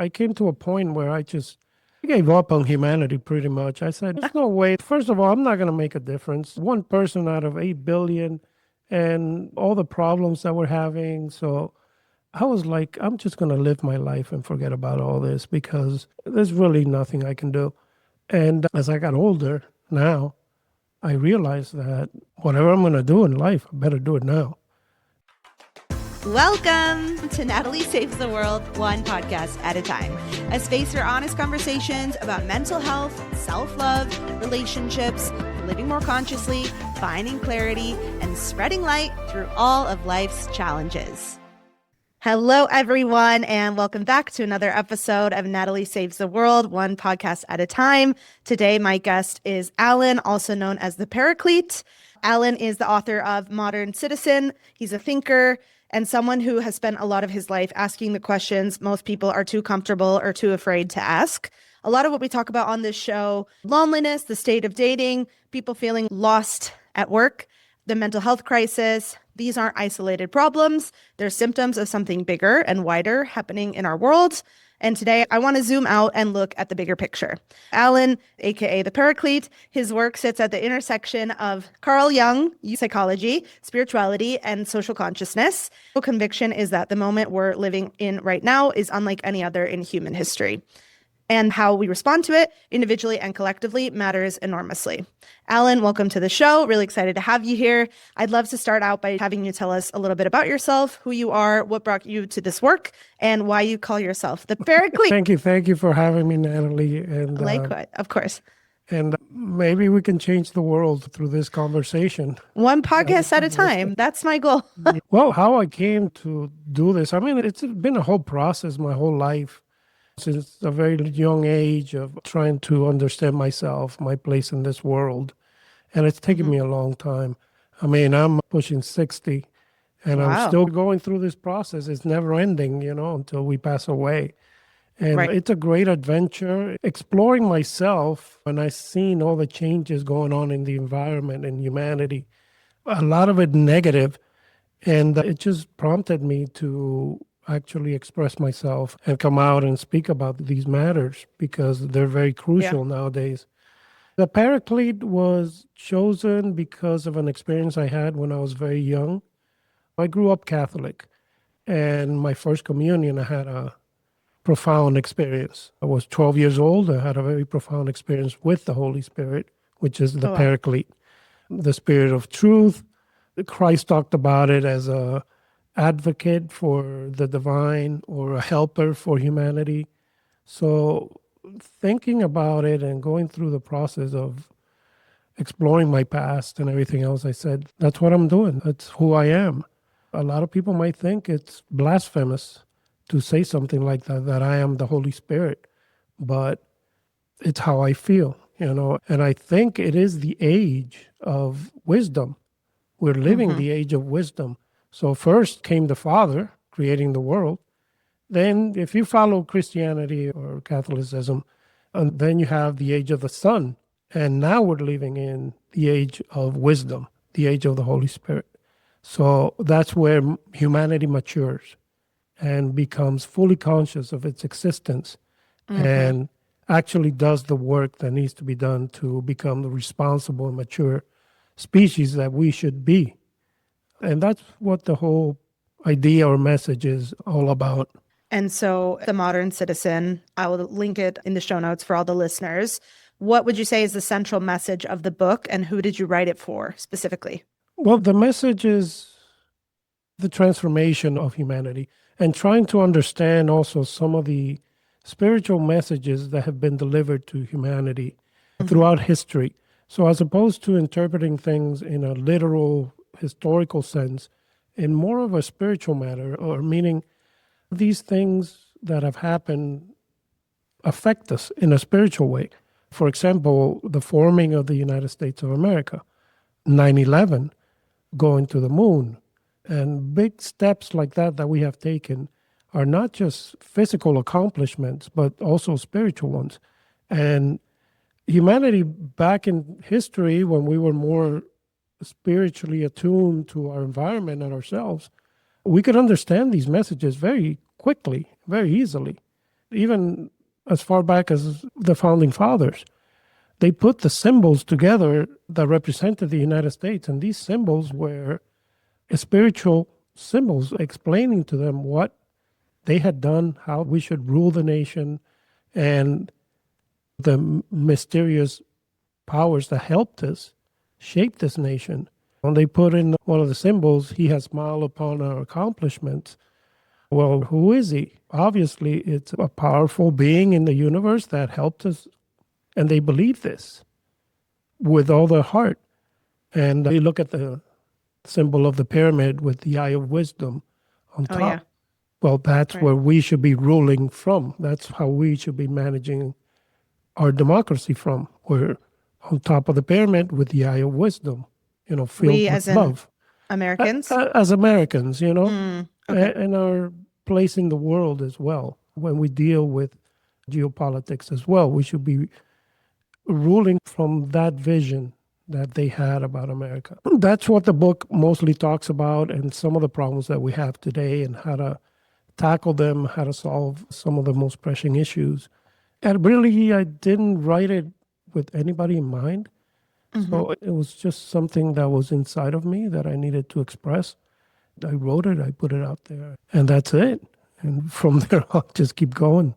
I came to a point where I gave up on humanity pretty much. I said, there's no way. First of all, I'm not going to make a difference. One person out of 8 billion and all the problems that we're having. So I was like, I'm just going to live my life and forget about all this because there's really nothing I can do. And as I got older now, I realized that whatever I'm going to do in life, I better do it now. Welcome to Natalie Saves the World, one podcast at a time. A space for honest conversations about mental health, self-love, relationships, living more consciously, finding clarity, and spreading light through all of life's challenges. Hello, everyone, and welcome back to another episode of Natalie Saves the World, one podcast at a time. Today, my guest is Alan, also known as the Paraclete. Alan is the author of Modern Citizen. He's a thinker and someone who has spent a lot of his life asking the questions most people are too comfortable or too afraid to ask. A lot of what we talk about on this show, loneliness, the state of dating, people feeling lost at work, the mental health crisis. These aren't isolated problems. They're symptoms of something bigger and wider happening in our world. And today I want to zoom out and look at the bigger picture. Alan, aka the Paraclete, his work sits at the intersection of Carl Jung, psychology, spirituality, and social consciousness. The conviction is that the moment we're living in right now is unlike any other in human history. And how we respond to it, individually and collectively, matters enormously. Alan, welcome to the show. Really excited to have you here. I'd love to start out by having you tell us a little bit about yourself, who you are, what brought you to this work, and why you call yourself the Paraclete. Thank you for having me, Natalie. And likewise, of course. And maybe we can change the world through this conversation. One podcast at a time. That's my goal. Well, how I came to do this, I mean, it's been a whole process my whole life. Since a very young age of trying to understand myself, my place in this world. And it's taken me a long time. I mean, I'm pushing 60 and I'm still going through this process. It's never ending, until we pass away. And It's a great adventure exploring myself. And I've seen all the changes going on in the environment and humanity, a lot of it negative. And it just prompted me to actually express myself and come out and speak about these matters because they're very crucial nowadays. The Paraclete was chosen because of an experience I had when I was very young. I grew up Catholic, and my first communion, I had a profound experience. I was 12 years old. I had a very profound experience with the Holy Spirit, which is the Paraclete, the Spirit of truth. Christ talked about it as a advocate for the divine or a helper for humanity. So thinking about it and going through the process of exploring my past and everything else, I said, that's what I'm doing. That's who I am. A lot of people might think it's blasphemous to say something like that I am the Holy Spirit, but it's how I feel, and I think it is the age of wisdom. We're living the age of wisdom. So first came the Father creating the world. Then if you follow Christianity or Catholicism, and then you have the age of the Son. And now we're living in the age of wisdom, the age of the Holy Spirit. So that's where humanity matures and becomes fully conscious of its existence and actually does the work that needs to be done to become the responsible and mature species that we should be. And that's what the whole idea or message is all about. And so the Modern Citizen, I will link it in the show notes for all the listeners. What would you say is the central message of the book, and who did you write it for specifically? Well, the message is the transformation of humanity and trying to understand also some of the spiritual messages that have been delivered to humanity throughout history. So as opposed to interpreting things in a literal historical sense, in more of a spiritual matter, or meaning these things that have happened affect us in a spiritual way. For example, the forming of the United States of America, 9/11, going to the moon, and big steps like that we have taken are not just physical accomplishments, but also spiritual ones. And humanity back in history, when we were more spiritually attuned to our environment and ourselves, we could understand these messages very quickly, very easily. even as far back as the founding fathers. They put the symbols together that represented the United States, and these symbols were spiritual symbols explaining to them what they had done, how we should rule the nation, and the mysterious powers that helped us shape this nation. When they put in one of the symbols, he has smiled upon our accomplishments. Well, who is he? Obviously, it's a powerful being in the universe that helped us, and they believe this with all their heart. And you look at the symbol of the pyramid with the eye of wisdom on Oh, top. yeah. Well, that's Right. where we should be ruling from. That's how we should be managing our democracy from. We're on top of the pyramid with the eye of wisdom, filled We, with as in love. Americans? As Americans, Okay. and our place in the world as well. When we deal with geopolitics as well, we should be ruling from that vision that they had about America. That's what the book mostly talks about, and some of the problems that we have today, and how to tackle them, how to solve some of the most pressing issues. And really, I didn't write it with anybody in mind. So it was just something that was inside of me that I needed to express. I wrote it, I put it out there, and that's it. And from there, I'll just keep going.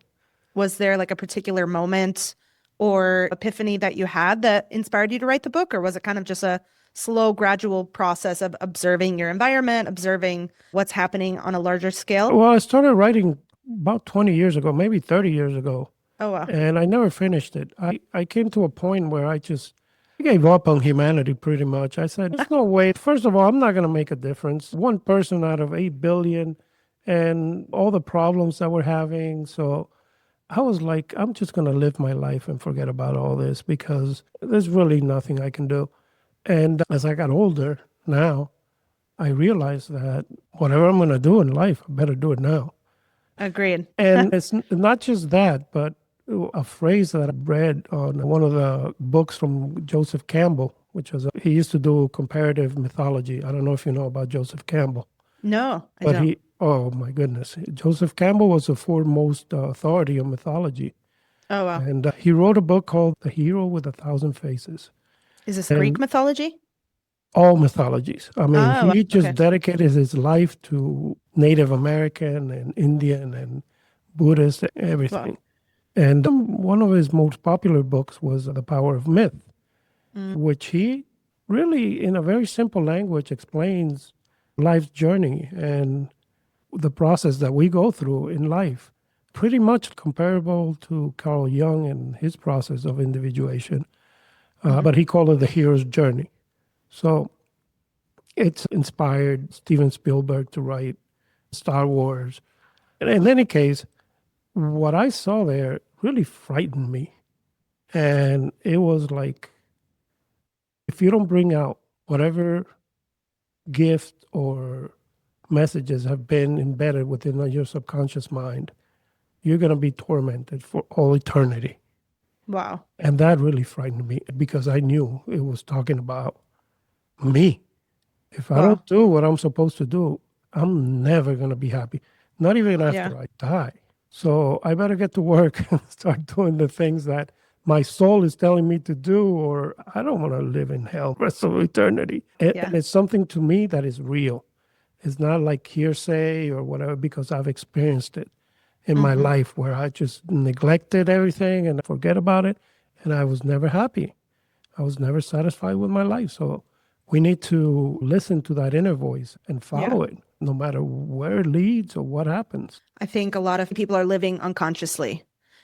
Was there like a particular moment or epiphany that you had that inspired you to write the book? Or was it kind of just a slow, gradual process of observing your environment, observing what's happening on a larger scale? Well, I started writing about 20 years ago, maybe 30 years ago, Oh, wow. and I never finished it. I came to a point where I gave up on humanity pretty much. I said, there's no way. First of all, I'm not going to make a difference. One person out of 8 billion and all the problems that we're having. So I was like, I'm just going to live my life and forget about all this because there's really nothing I can do. And as I got older now, I realized that whatever I'm going to do in life, I better do it now. Agreed. And it's not just that, but a phrase that I read on one of the books from Joseph Campbell, he used to do comparative mythology. I don't know if you know about Joseph Campbell. No, I But don't. oh my goodness, Joseph Campbell was the foremost authority on mythology. Oh, wow. And he wrote a book called The Hero with a Thousand Faces. Is this Greek And mythology? all mythologies. I mean, Oh, he just okay. dedicated his life to Native American and Indian and Buddhist, everything. Wow. And one of his most popular books was The Power of Myth, Mm. which he really, in a very simple language, explains life's journey and the process that we go through in life. Pretty much comparable to Carl Jung and his process of individuation, but he called it the hero's journey. So it's inspired Steven Spielberg to write Star Wars. And in any case, what I saw there really frightened me. And it was like, if you don't bring out whatever gift or messages have been embedded within your subconscious mind, you're going to be tormented for all eternity. Wow. And that really frightened me because I knew it was talking about me. If I Wow. don't do what I'm supposed to do, I'm never going to be happy, not even after Yeah. I die. So I better get to work and start doing the things that my soul is telling me to do, or I don't want to live in hell the rest of eternity. Yeah. And it's something to me that is real. It's not like hearsay or whatever, because I've experienced it in my life where I just neglected everything and forget about it. And I was never happy. I was never satisfied with my life. So we need to listen to that inner voice and follow it, no matter where it leads or what happens. I think a lot of people are living unconsciously.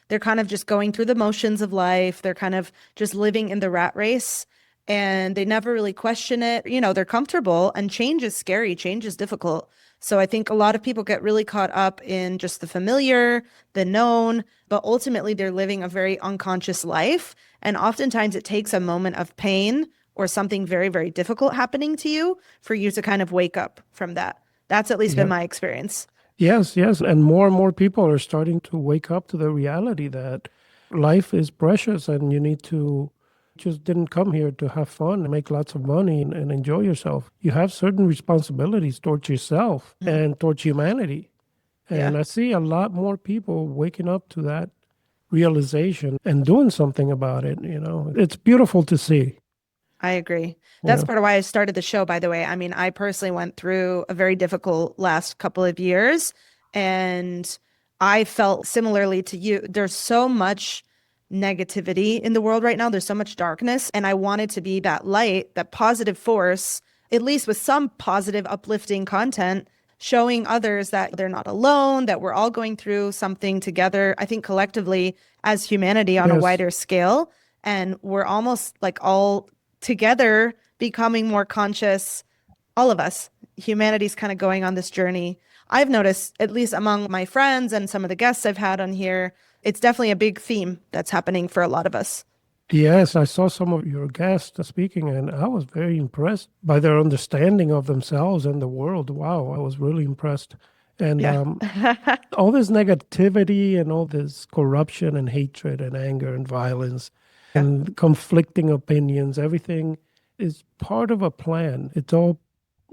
They're kind of just going through the motions of life. They're kind of just living in the rat race and they never really question it. You know, they're comfortable and change is scary. Change is difficult. So I think a lot of people get really caught up in just the familiar, the known, but ultimately they're living a very unconscious life. And oftentimes it takes a moment of pain or something very, very difficult happening to you for you to kind of wake up from that. That's at least been my experience. Yes, yes. And more people are starting to wake up to the reality that life is precious and you need to just didn't come here to have fun and make lots of money and enjoy yourself. You have certain responsibilities towards yourself and towards humanity. Yeah, And I see a lot more people waking up to that realization and doing something about it. It's beautiful to see. I agree. That's Yeah. part of why I started the show, by the way. I mean, I personally went through a very difficult last couple of years, and I felt similarly to you. There's so much negativity in the world right now, there's so much darkness, and I wanted to be that light, that positive force, at least with some positive, uplifting content, showing others that they're not alone, that we're all going through something together. I think collectively as humanity on a Yes. wider scale, and we're almost like all together becoming more conscious, all of us. Humanity's kind of going on this journey. I've noticed, at least among my friends and some of the guests I've had on here, it's definitely a big theme that's happening for a lot of us. Yes, I saw some of your guests speaking, and I was very impressed by their understanding of themselves and the world. Wow, I was really impressed. And Yeah. all this negativity and all this corruption and hatred and anger and violence Yeah. and conflicting opinions, everything is part of a plan. It's all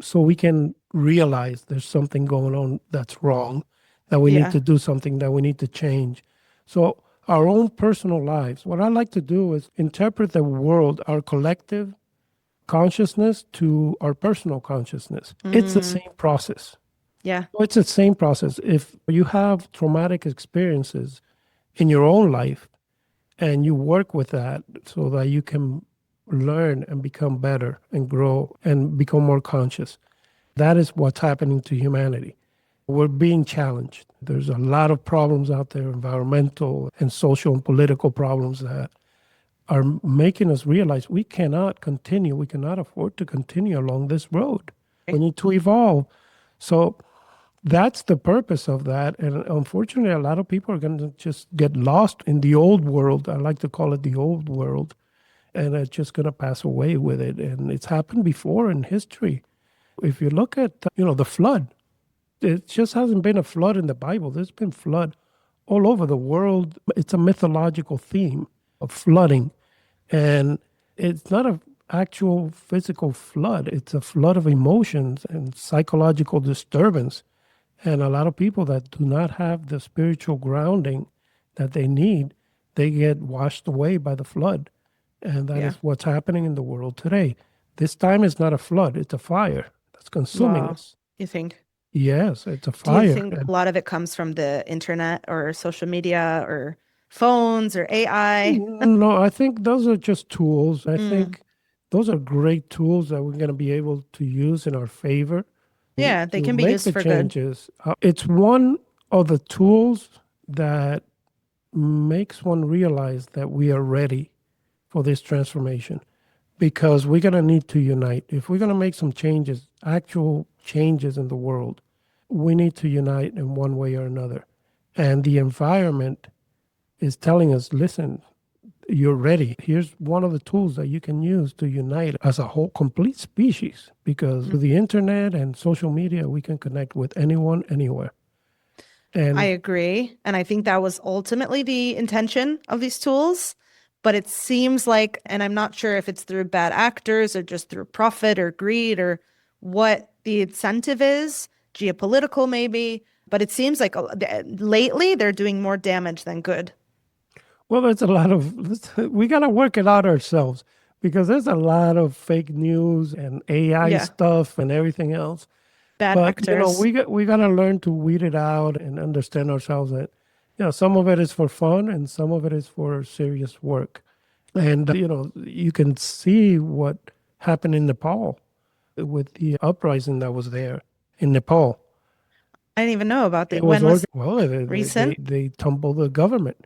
so we can realize there's something going on that's wrong, that we need Yeah. to do something, that we need to change. So, our own personal lives, what I like to do is interpret the world, our collective consciousness, to our personal consciousness. It's the Mm, same process. yeah. So it's the same process. If you have traumatic experiences in your own life and you work with that so that you can learn and become better and grow and become more conscious, that is what's happening to humanity. We're being challenged. There's a lot of problems out there, environmental and social and political problems that are making us realize we cannot continue, we cannot afford to continue along this road. We need to evolve. So that's the purpose of that. And unfortunately, a lot of people are going to just get lost in the old world. I like to call it the old world. And it's just going to pass away with it. And it's happened before in history. If you look at, the flood, it just hasn't been a flood in the Bible. There's been flood all over the world. It's a mythological theme of flooding. And it's not an actual physical flood. It's a flood of emotions and psychological disturbance. And a lot of people that do not have the spiritual grounding that they need, they get washed away by the flood. And that Yeah. is what's happening in the world today. This time is not a flood, it's a fire that's consuming Wow. us. You think? Yes, it's a Do you fire. think And a lot of it comes from the internet or social media or phones or AI? no, I think those are just tools. I Mm. think those are great tools that we're going to be able to use in our favor Yeah, they to can be make used the for good. changes. It's one of the tools that makes one realize that we are ready for this transformation because we're going to need to unite. If we're going to make some changes, actual changes in the world, we need to unite in one way or another. And the environment is telling us, listen, you're ready. Here's one of the tools that you can use to unite as a whole complete species because Mm. with the internet and social media, we can connect with anyone, anywhere. I And agree. And I think that was ultimately the intention of these tools. But it seems like, and I'm not sure if it's through bad actors or just through profit or greed or what the incentive is, geopolitical maybe. But it seems like lately they're doing more damage than good. well, there's a lot of, we got to work it out ourselves because there's a lot of fake news and AI Yeah, stuff and everything else. bad But actors. we got to learn to weed it out and understand ourselves that some of it is for fun and some of it is for serious work. And you can see what happened in Nepal with the uprising that was there in Nepal. I didn't even know about It that. was When was well, recent? they tumbled the government.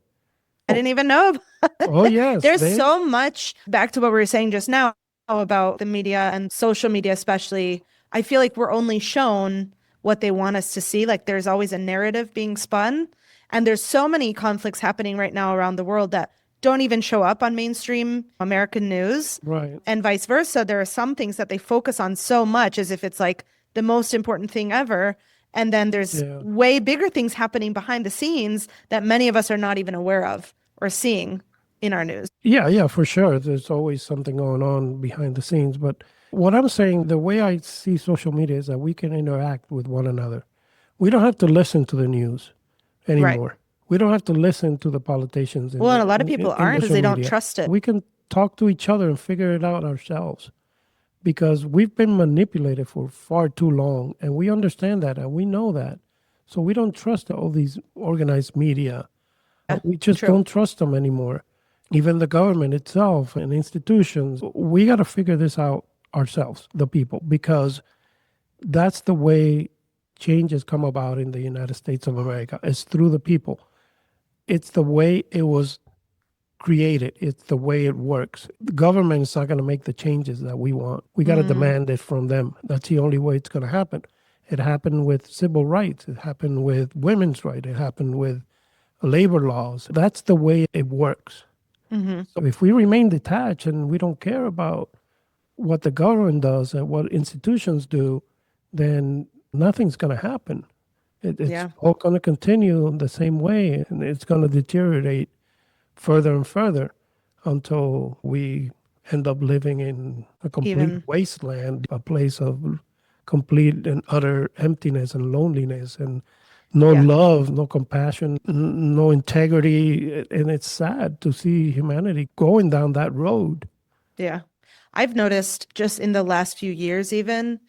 I Oh, didn't even know. oh yes, There's they so much back to what we were saying just now about the media and social media, especially. I feel like we're only shown what they want us to see. Like there's always a narrative being spun. And there's so many conflicts happening right now around the world that don't even show up on mainstream American news right. and vice versa. There are some things that they focus on so much as if it's like the most important thing ever. And then there's Yeah. way bigger things happening behind the scenes that many of us are not even aware of or seeing in our news. Yeah, yeah, for sure. There's always something going on behind the scenes. But what I'm saying, the way I see social media is that we can interact with one another. We don't have to listen to the news Right. anymore. We don't have to listen to the politicians Well, and a lot of people in aren't because social they don't media. trust it. We can talk to each other and figure it out ourselves because we've been manipulated for far too long, and we understand that and we know that. So we don't trust all these organized media. Yeah, We just true. don't trust them anymore. Even the government itself and institutions. We got to figure this out ourselves, the people, because that's the way change has come about in the United States of America. It's through the people. It's the way it was created. It's the way it works. The government is not going to make the changes that we want. We got to demand it from them. That's the only way it's going to happen. It happened with civil rights. It happened with women's rights. It happened with labor laws. That's the way it works. So if we remain detached and we don't care about what the government does and what institutions do, then nothing's going to happen. It's Yeah. all going to continue the same way, and it's going to deteriorate further and further until we end up living in a complete Even wasteland, a place of complete and utter emptiness and loneliness and no Yeah. love, no compassion, no integrity. And it's sad to see humanity going down that road. Yeah. I've noticed just in the last few years, even,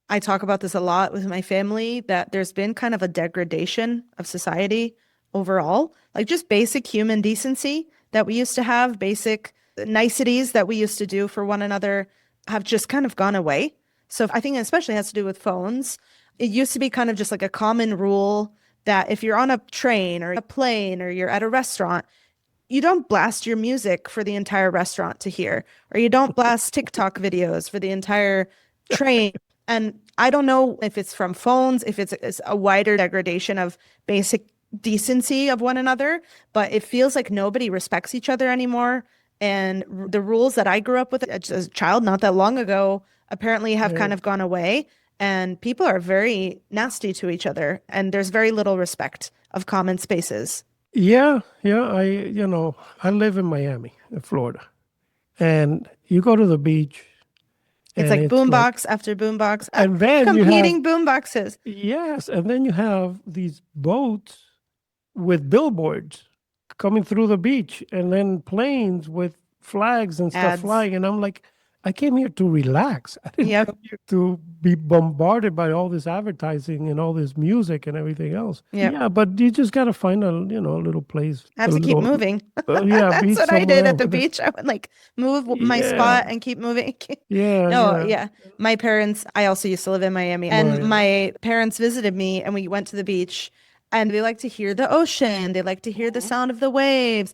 I talk about this a lot with my family, that there's been kind of a degradation of society overall, like just basic human decency that we used to have, basic niceties that we used to do for one another have just kind of gone away. So I think it especially has to do with phones. It used to be kind of just like a common rule that if you're on a train or a plane or you're at a restaurant, you don't blast your music for the entire restaurant to hear, or you don't blast TikTok videos for the entire train. And I don't know if it's from phones, if it's a wider degradation of basic decency of one another, but it feels like nobody respects each other anymore. And the rules that I grew up with as a child not that long ago apparently have kind Yeah. of gone away. And people are very nasty to each other, and there's very little respect of common spaces. Yeah, yeah. I live in Miami, in Florida, and you go to the beach, It's and like it's like, boombox after boombox, and then you have, competing boomboxes. yes, and then you have these boats with billboards coming through the beach, and then planes with flags and stuff Ads. flying. And I'm like, I came here to relax. I didn't Yep. come here to be bombarded by all this advertising and all this music and everything else. Yep. Yeah, but you just got to find a little place, I have a to keep little, moving. yeah, That's beach what I did somewhere at the else. beach. I would like move my Yeah, spot and keep moving. yeah, No, yeah. yeah. My parents, I also used to live in Miami, and Right. my parents visited me and we went to the beach, and they like to hear the ocean. They like to hear the sound of the waves.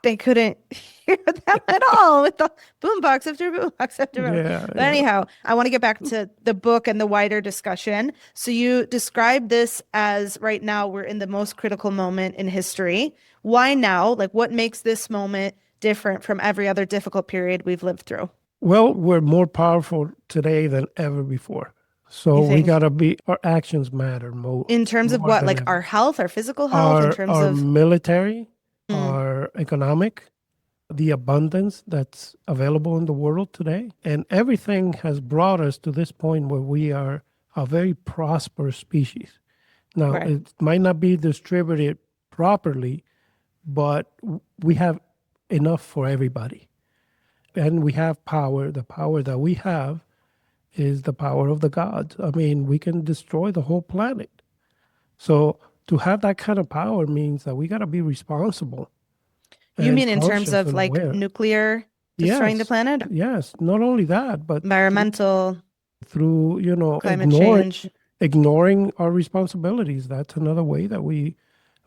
They couldn't hear them at all with the boombox after boombox after boombox. Yeah, But yeah. anyhow, I want to get back to the book and the wider discussion. So you describe this as right now we're in the most critical moment in history. Why now? Like what makes this moment different from every other difficult period we've lived through? Well, we're more powerful today than ever before. So You we think? gotta be, our actions matter In terms of more what? than Like our ever. health, our physical health, in terms Our of military, Mm, our economic, the abundance that's available in the world today. And everything has brought us to this point where we are a very prosperous species. Now, right. it might not be distributed properly, but we have enough for everybody. And we have power. The power that we have is the power of the gods. I mean, we can destroy the whole planet. So to have that kind of power means that we got to be responsible You and mean in terms conscious of and like aware. nuclear destroying the Yes, planet, yes. Not only that, but environmental, through, climate change? ignoring our responsibilities. That's another way that we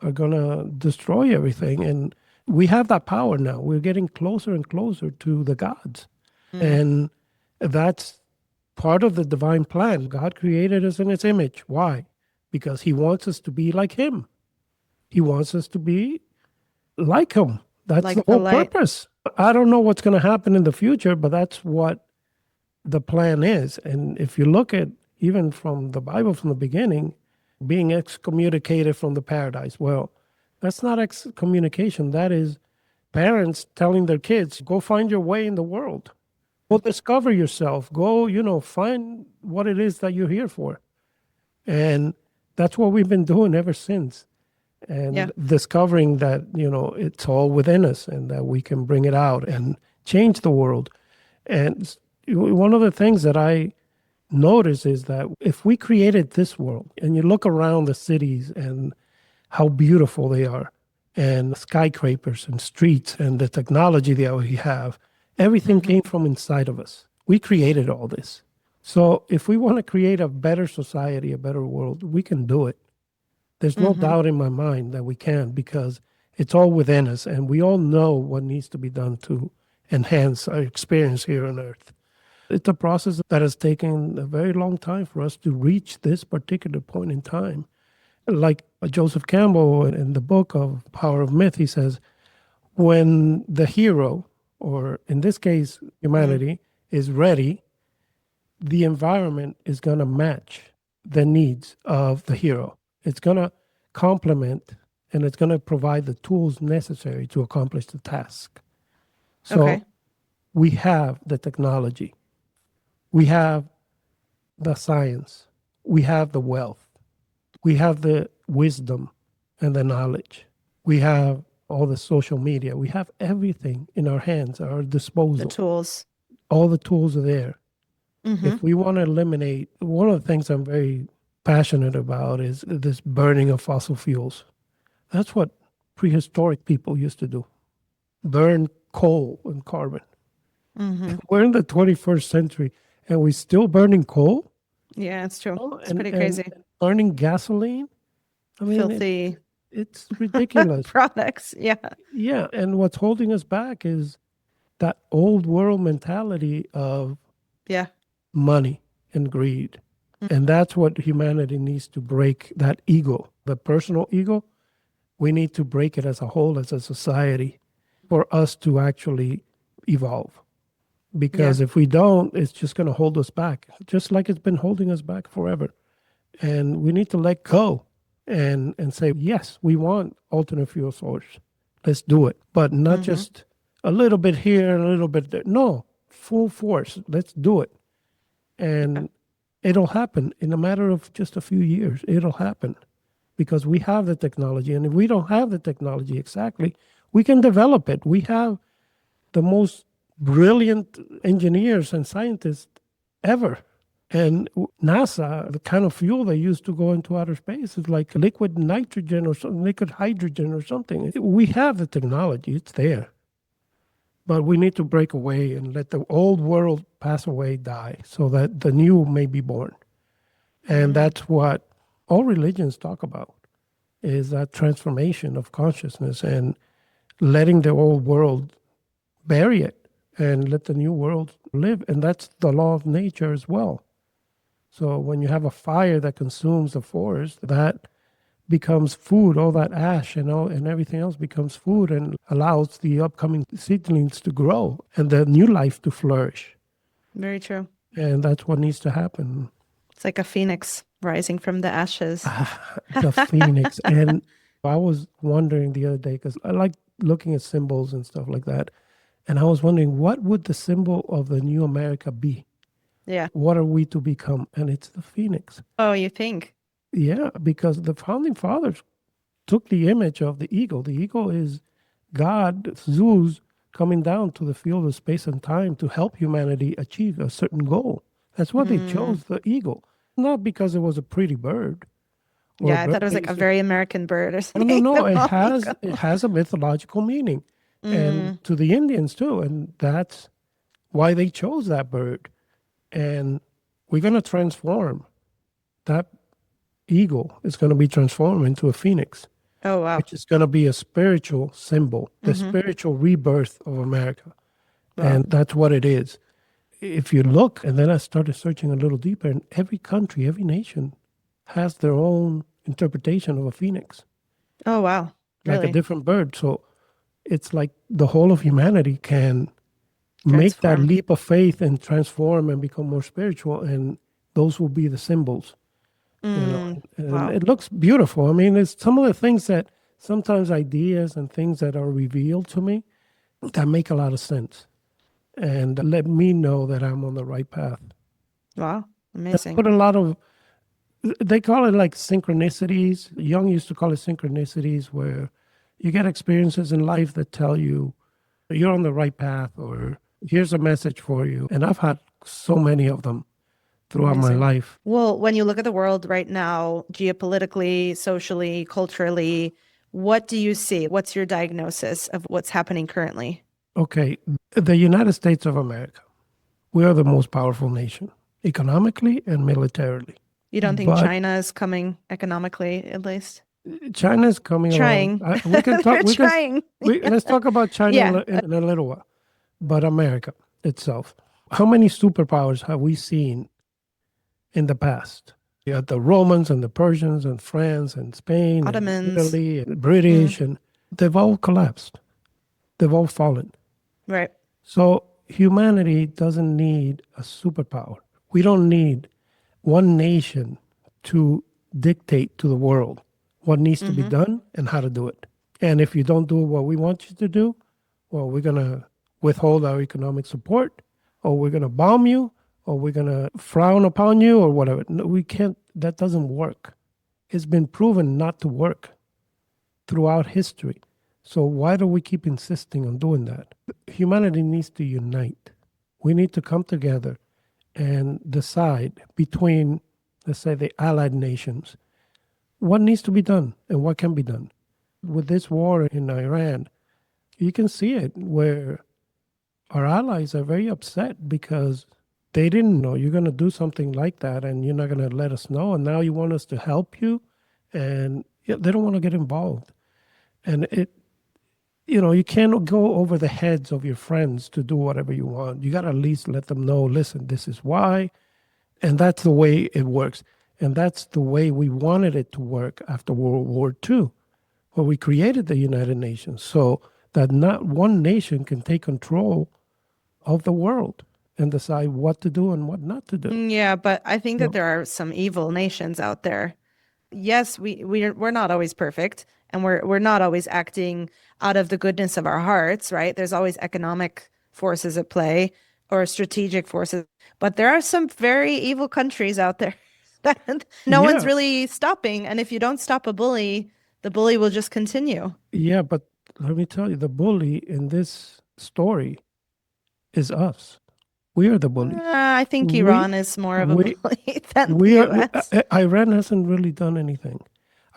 are gonna destroy everything. And we have that power now. We're getting closer and closer to the gods. Mm, And that's part of the divine plan. God created us in his image. Why? Because he wants us to be like him. He wants us to be like him. That's the like the whole light. purpose. I don't know what's going to happen in the future, but that's what the plan is. And if you look at even from the Bible from the beginning, being excommunicated from the paradise, well, that's not excommunication. That is parents telling their kids, go find your way in the world. Go discover yourself. Go, find what it is that you're here for. And that's what we've been doing ever since. Yeah. And discovering that, it's all within us and that we can bring it out and change the world. And one of the things that I notice is that if we created this world and you look around the cities and how beautiful they are, and skyscrapers and streets and the technology that we have, everything came from inside of us. We created all this. So if we want to create a better society, a better world, we can do it. There's no doubt in my mind that we can, because it's all within us and we all know what needs to be done to enhance our experience here on Earth. It's a process that has taken a very long time for us to reach this particular point in time. Like Joseph Campbell in the book of Power of Myth, he says, when the hero, or in this case, humanity, is ready, the environment is going to match the needs of the hero. It's going to complement and it's going to provide the tools necessary to accomplish the task. So we have the technology, we have the science, we have the wealth, we have the wisdom and the knowledge, we have all the social media, we have everything in our hands, at our disposal. The tools. All the tools are there. If we want to eliminate, one of the things I'm very passionate about is this burning of fossil fuels. That's what prehistoric people used to do. Burn coal and carbon. We're in the 21st century and we're still burning coal. Yeah, it's true. It's pretty crazy. And burning gasoline. I mean, filthy it's ridiculous. products. Yeah. Yeah. And what's holding us back is that old world mentality of money and greed. And that's what humanity needs to break, that ego, the personal ego. We need to break it as a whole, as a society, for us to actually evolve. Because if we don't, it's just going to hold us back, just like it's been holding us back forever. And we need to let go and say, yes, we want alternate fuel source. Let's do it. But not just a little bit here and a little bit there. No, full force. Let's do it. And it'll happen in a matter of just a few years. It'll happen because we have the technology. And if we don't have the technology exactly, we can develop it. We have the most brilliant engineers and scientists ever. And NASA, the kind of fuel they use to go into outer space is like liquid nitrogen or something, liquid hydrogen or something. We have the technology. It's there. But we need to break away and let the old world pass away, die, so that the new may be born. And that's what all religions talk about, is that transformation of consciousness and letting the old world bury it and let the new world live. And that's the law of nature as well. So when you have a fire that consumes the forest, that becomes food, all that ash and everything else becomes food and allows the upcoming seedlings to grow and the new life to flourish. Very true. And that's what needs to happen. It's like a phoenix rising from the ashes. The phoenix. And I was wondering the other day, because I like looking at symbols and stuff like that. And I was wondering, what would the symbol of the new America be? Yeah. What are we to become? And it's the phoenix. Oh, you think? Yeah, because the founding fathers took the image of the eagle. The eagle is God, Zeus, coming down to the field of space and time to help humanity achieve a certain goal. That's why they chose the eagle. Not because it was a pretty bird. Yeah, I thought it was like a very American bird or something. No. It has a mythological meaning. And to the Indians too. And that's why they chose that bird. And we're going to transform that eagle. Is going to be transformed into a phoenix. Oh, wow. Which is going to be a spiritual symbol, the spiritual rebirth of America. Wow. And that's what it is. If you look, and then I started searching a little deeper, and every country, every nation has their own interpretation of a phoenix. Oh, wow. Really? Like a different bird. So it's like the whole of humanity can make that leap of faith and transform and become more spiritual, and those will be the symbols. And it looks beautiful. I mean, it's some of the things that sometimes ideas and things that are revealed to me that make a lot of sense and let me know that I'm on the right path. Wow, amazing. I put a lot of They call it like synchronicities. Jung used to call it synchronicities, where you get experiences in life that tell you you're on the right path, or here's a message for you. And I've had so many of them throughout my Amazing. life. Well, when you look at the world right now, geopolitically, socially, culturally, what do you see? What's your diagnosis of what's happening currently? Okay, the United States of America, we are the most powerful nation, economically and militarily. You don't think But China is coming economically, at least? China is coming along. Trying. We can talk. They're trying. Let's talk about China Yeah. in a little while. But America itself, how many superpowers have we seen in the past? You had the Romans and the Persians and France and Spain and Ottomans. Italy and British, and they've all collapsed. They've all fallen. Right. So humanity doesn't need a superpower. We don't need one nation to dictate to the world what needs to be done and how to do it. And if you don't do what we want you to do, well, we're going to withhold our economic support, or we're going to bomb you, or we're going to frown upon you, or whatever. No, we can't. That doesn't work. It's been proven not to work throughout history. So why do we keep insisting on doing that? Humanity needs to unite. We need to come together and decide between, let's say, the allied nations, what needs to be done and what can be done. With this war in Iran, you can see it where our allies are very upset because they didn't know you're going to do something like that and you're not going to let us know. And now you want us to help you, and they don't want to get involved. And you can't go over the heads of your friends to do whatever you want. You got to at least let them know, listen, this is why. And that's the way it works. And that's the way we wanted it to work after World War II, where we created the United Nations, so that not one nation can take control of the world and decide what to do and what not to do. Yeah, but I think that there are some evil nations out there. Yes, we're not always perfect, and we're not always acting out of the goodness of our hearts, right? There's always economic forces at play or strategic forces, but there are some very evil countries out there that no one's really stopping. And if you don't stop a bully, the bully will just continue. Yeah, but let me tell you, the bully in this story is us. We are the bully. I think Iran is more of a bully than the US. Iran hasn't really done anything.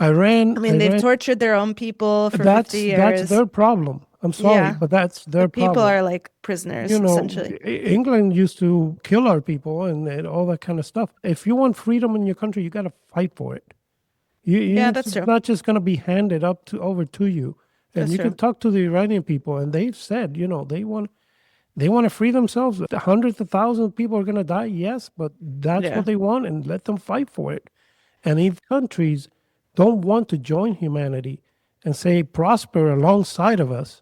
Iran. I mean, they've tortured their own people for 50 years. That's their problem. I'm sorry, but that's their problem. People are like prisoners, essentially. England used to kill our people and all that kind of stuff. If you want freedom in your country, you got to fight for it. That's true. It's not just going to be handed over to you. And you can talk to the Iranian people, and they've said, they want to free themselves. Hundreds of thousands of people are going to die, yes, but that's what they want, and let them fight for it. And if countries don't want to join humanity and say prosper alongside of us,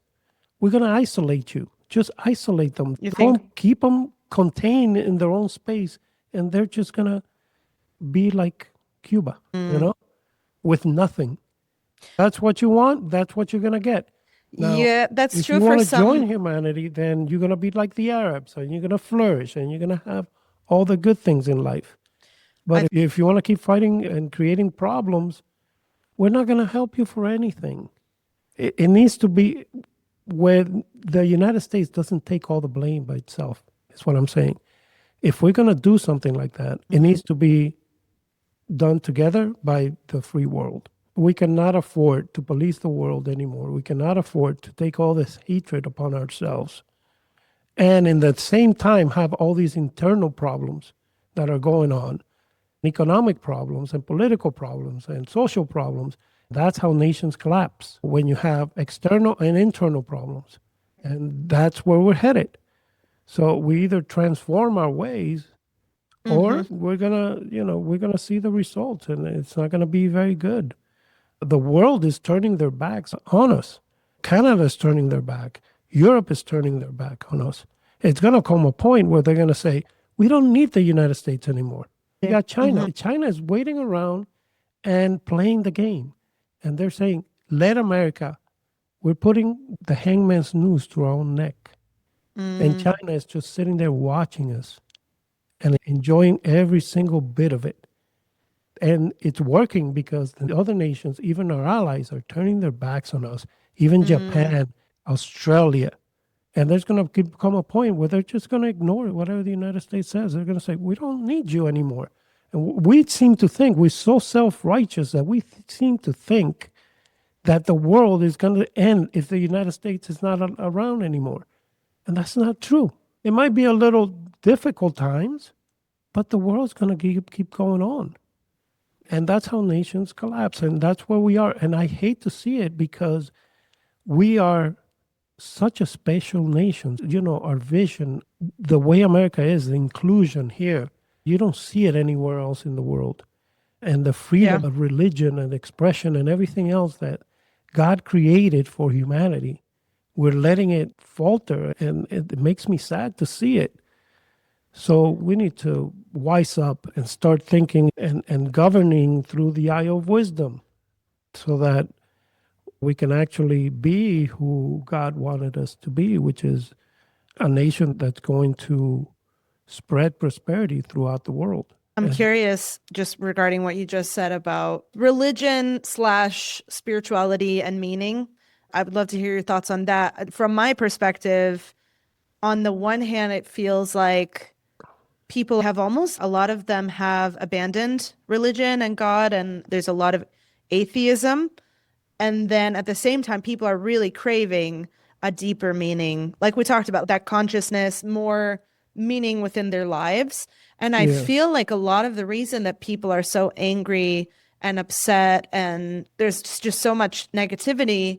we're going to isolate you. Just isolate them. Don't keep them contained in their own space, and they're just going to be like Cuba, with nothing. That's what you want. That's what you're going to get. Now, that's true for some. If you want to join humanity, then you're going to be like the Arabs, and you're going to flourish, and you're going to have all the good things in life. But if you want to keep fighting and creating problems, we're not going to help you for anything. It needs to be where the United States doesn't take all the blame by itself, is what I'm saying. If we're going to do something like that, it needs to be done together by the free world. We cannot afford to police the world anymore. We cannot afford to take all this hatred upon ourselves and in the same time have all these internal problems that are going on, economic problems and political problems and social problems. That's how nations collapse, when you have external and internal problems. And that's where we're headed. So we either transform our ways or we're gonna see the results, and it's not gonna be very good. The world is turning their backs on us. Canada is turning their back. Europe is turning their back on us. It's going to come a point where they're going to say, we don't need the United States anymore. You got China. China is waiting around and playing the game. And they're saying, let America, we're putting the hangman's noose to our own neck. And China is just sitting there watching us and enjoying every single bit of it. And it's working because the other nations, even our allies, are turning their backs on us, even Japan, Australia. And there's going to come a point where they're just going to ignore whatever the United States says. They're going to say, we don't need you anymore. And we seem to think, we're so self-righteous that we seem to think that the world is going to end if the United States is not around anymore. And that's not true. It might be a little difficult times, but the world's going to keep going on. And that's how nations collapse. And that's where we are. And I hate to see it because we are such a special nation. You know, our vision, the way America is, the inclusion here, you don't see it anywhere else in the world. And the freedom of religion and expression and everything else that God created for humanity, we're letting it falter. And it makes me sad to see it. So we need to wise up and start thinking and governing through the eye of wisdom so that we can actually be who God wanted us to be, which is a nation that's going to spread prosperity throughout the world. I'm curious just regarding what you just said about religion / spirituality and meaning. I would love to hear your thoughts on that. From my perspective, on the one hand, it feels like people have a lot of them have abandoned religion and God, and there's a lot of atheism. And then at the same time, people are really craving a deeper meaning. Like we talked about, that consciousness, more meaning within their lives. And I feel like a lot of the reason that people are so angry and upset and there's just so much negativity,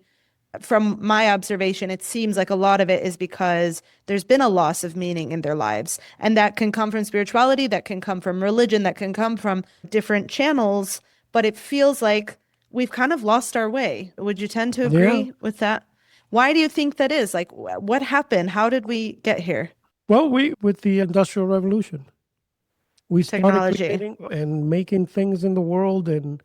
from my observation, it seems like a lot of it is because there's been a loss of meaning in their lives. And that can come from spirituality, that can come from religion, that can come from different channels. But it feels like we've kind of lost our way. Would you tend to agree with that? Why do you think that is? Like, what happened? How did we get here? Well, with the Industrial Revolution, we started creating and making things in the world and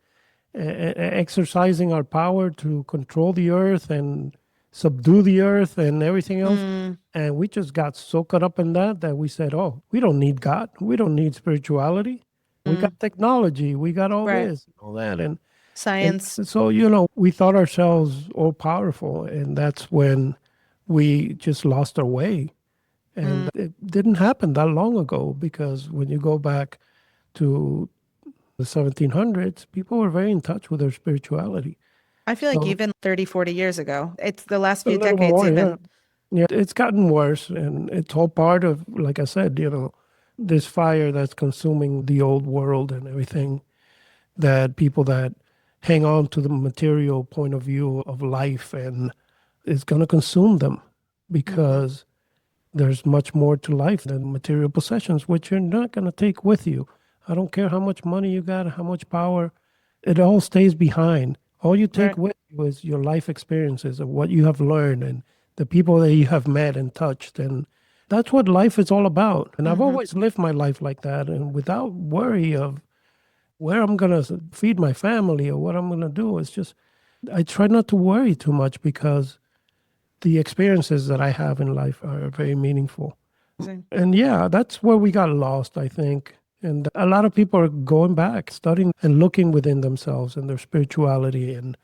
exercising our power to control the earth and subdue the earth and everything else. And we just got so caught up in that we said, oh, we don't need God. We don't need spirituality. We got technology. We got all this, all that. And science. And so, we thought ourselves all powerful. And that's when we just lost our way. And it didn't happen that long ago, because when you go back to the 1700s, people were very in touch with their spirituality. I feel like even 30, 40 years ago, it's the last few decades more, Yeah, it's gotten worse. And it's all part of, like I said, this fire that's consuming the old world and everything, that people that hang on to the material point of view of life, and it's going to consume them because there's much more to life than material possessions, which you're not going to take with you. I don't care how much money you got, how much power, it all stays behind. All you take with you is your life experiences of what you have learned and the people that you have met and touched. And that's what life is all about. And I've always lived my life like that, and without worry of where I'm going to feed my family or what I'm going to do. It's just, I try not to worry too much, because the experiences that I have in life are very meaningful. And that's where we got lost, I think. And a lot of people are going back, studying and looking within themselves and their spirituality. And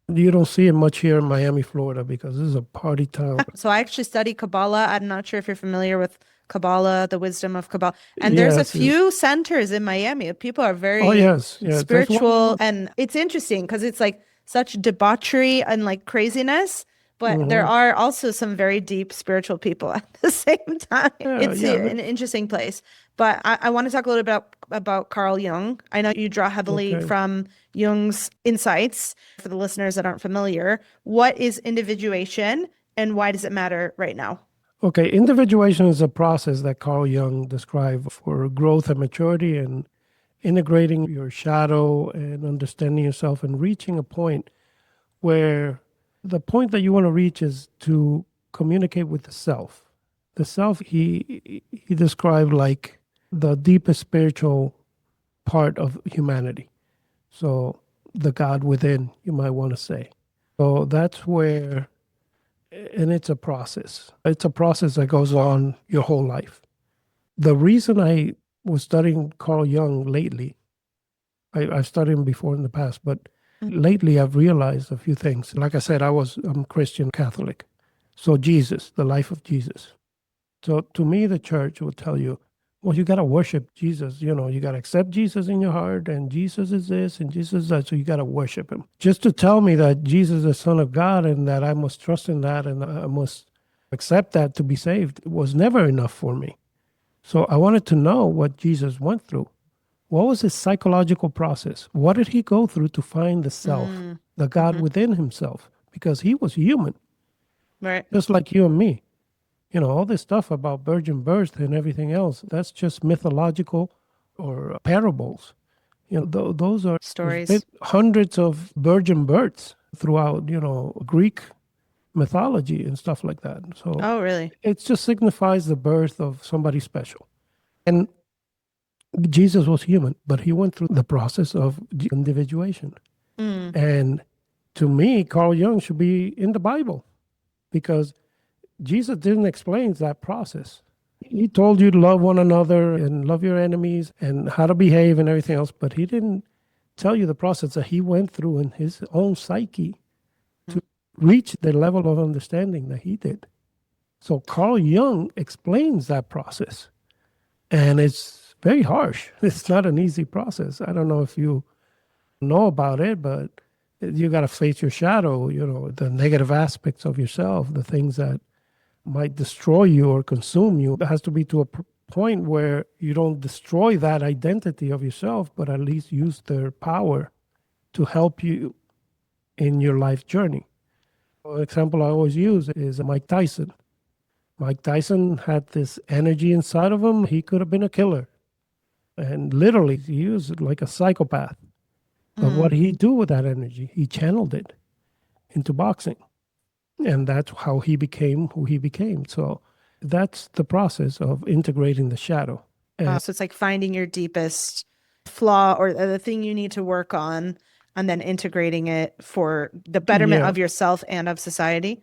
you don't see it much here in Miami, Florida, because this is a party town. So I actually study Kabbalah. I'm not sure if you're familiar with Kabbalah, the wisdom of Kabbalah. And there's a few centers in Miami. People are very spiritual. And it's interesting because it's like such debauchery and like craziness. But there are also some very deep spiritual people at the same time. It's an interesting place. But I want to talk a little bit about Carl Jung. I know you draw heavily from Jung's insights. For the listeners that aren't familiar, what is individuation and why does it matter right now? Okay, individuation is a process that Carl Jung described for growth and maturity, and integrating your shadow and understanding yourself and reaching a point where the point that you want to reach is to communicate with the self. The self, he described like the deepest spiritual part of humanity. So the God within, you might want to say. So that's where, and it's a process. It's a process that goes on your whole life. The reason I was studying Carl Jung lately, I've studied him before in the past, but lately I've realized a few things. Like I said, I'm Christian Catholic. So Jesus, the life of Jesus. So to me, the church will tell you, well, you got to worship Jesus. You got to accept Jesus in your heart, and Jesus is this, and Jesus is that. So you got to worship him. Just to tell me that Jesus is the Son of God and that I must trust in that and I must accept that to be saved was never enough for me. So I wanted to know what Jesus went through. What was his psychological process? What did he go through to find the self, the God within himself? Because he was human, Right. just like you and me. All this stuff about virgin birth and everything else, that's just mythological or parables. Those are Stories. hundreds of virgin births throughout, Greek mythology and stuff like that. So Oh, really? it just signifies the birth of somebody special. And Jesus was human, but he went through the process of individuation. And to me, Carl Jung should be in the Bible because Jesus didn't explain that process. He told you to love one another and love your enemies and how to behave and everything else, but he didn't tell you the process that he went through in his own psyche to reach the level of understanding that he did. So Carl Jung explains that process, and it's very harsh. It's not an easy process. I don't know if you know about it, but you got to face your shadow, the negative aspects of yourself, the things that might destroy you or consume you. It has to be to a point where you don't destroy that identity of yourself, but at least use their power to help you in your life journey. An example I always use is Mike Tyson. Mike Tyson had this energy inside of him. He could have been a killer. And literally, he was like a psychopath. But what did he do with that energy? He channeled it into boxing. And that's how he became who he became. So that's the process of integrating the shadow. And So it's like finding your deepest flaw or the thing you need to work on and then integrating it for the betterment yeah, of yourself and of society.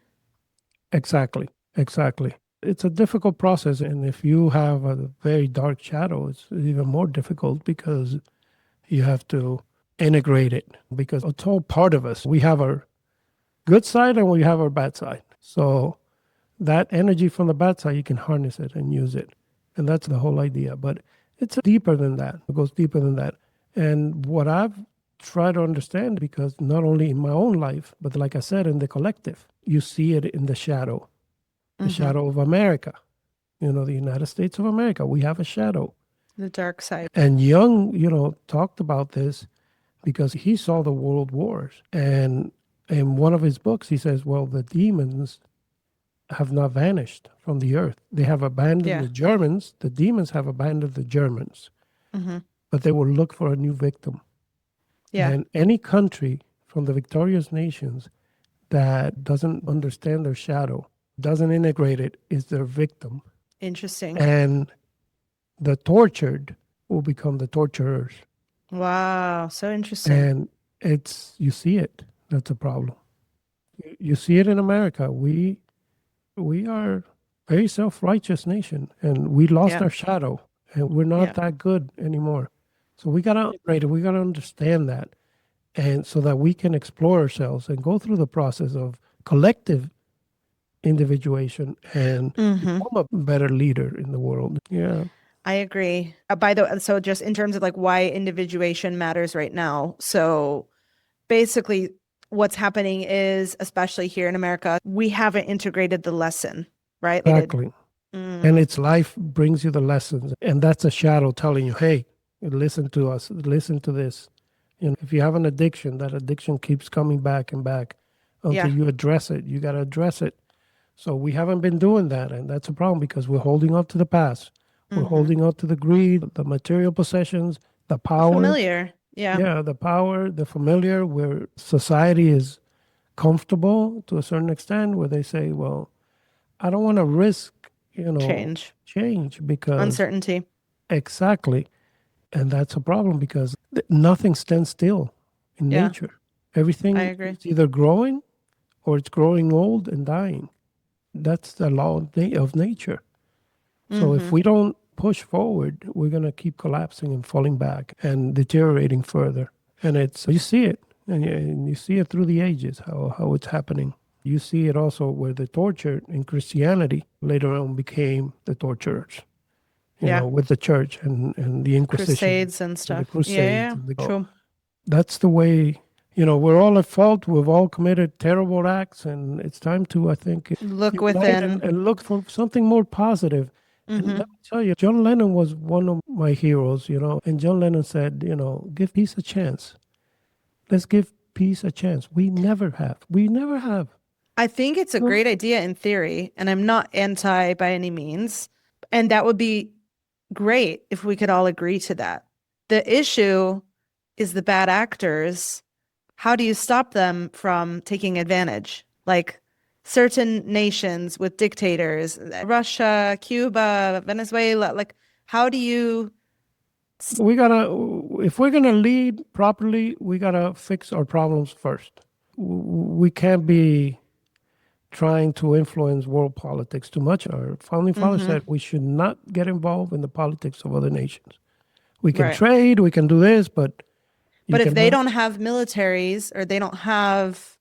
exactly. It's a difficult process. And if you have a very dark shadow, it's even more difficult because you have to integrate it because it's all part of us. We have our good side and we have our bad side. So that energy from the bad side, you can harness it and use it. And that's the whole idea. But it's deeper than that. It goes deeper than that. And what I've tried to understand, because not only in my own life, but like I said, in the collective, you see it in the shadow of America. The United States of America, we have a shadow. The dark side. And Jung, talked about this because he saw the world wars. And in one of his books, he says, well, the demons have not vanished from the earth. They have abandoned the Germans. The demons have abandoned the Germans. But they will look for a new victim. Yeah. And any country from the victorious nations that doesn't understand their shadow, doesn't integrate it, is their victim. Interesting. And the tortured will become the torturers. Wow. So interesting. And you see it. That's a problem. You see it in America. We are a very self-righteous nation, and we lost our shadow, and we're not that good anymore. So we got to integrate it. We got to understand that, and so that we can explore ourselves and go through the process of collective individuation and become a better leader in the world. Yeah. I agree. So just in terms of like why individuation matters right now. So basically what's happening is, especially here in America, we haven't integrated the lesson, right? Exactly. And it's life brings you the lessons. And that's a shadow telling you, hey, listen to us, listen to this. If you have an addiction, that addiction keeps coming back and back until you address it. You got to address it. So we haven't been doing that. And that's a problem because we're holding on to the past. We're holding on to the greed, the material possessions, the power. Familiar. Yeah. Yeah, the power, the familiar, where society is comfortable to a certain extent, where they say, well, I don't want to risk, change because uncertainty. Exactly. And that's a problem because nothing stands still in nature. Everything is either growing or it's growing old and dying. That's the law of nature. So if we don't push forward, we're going to keep collapsing and falling back and deteriorating further. And you see it, and you see it through the ages, how it's happening. You see it also where the torture in Christianity later on became the torturers, Yeah. with the church and the Inquisition. Crusades and And stuff. the Crusades. Yeah. And True. that's the way, we're all at fault. We've all committed terrible acts, and it's time to, I think, Look unite within. and look for something more positive. And let me tell you, John Lennon was one of my heroes, and John Lennon said, give peace a chance. Let's give peace a chance. We never have. We never have. I think it's a great idea in theory, and I'm not anti by any means. And that would be great if we could all agree to that. The issue is the bad actors. How do you stop them from taking advantage? Like certain nations with dictators, Russia, Cuba, Venezuela, like how do you... If we're gonna lead properly, we gotta fix our problems first. We can't be trying to influence world politics too much. Our founding fathers said we should not get involved in the politics of other nations. We can trade, we can do this, but if they don't have militaries or they don't have...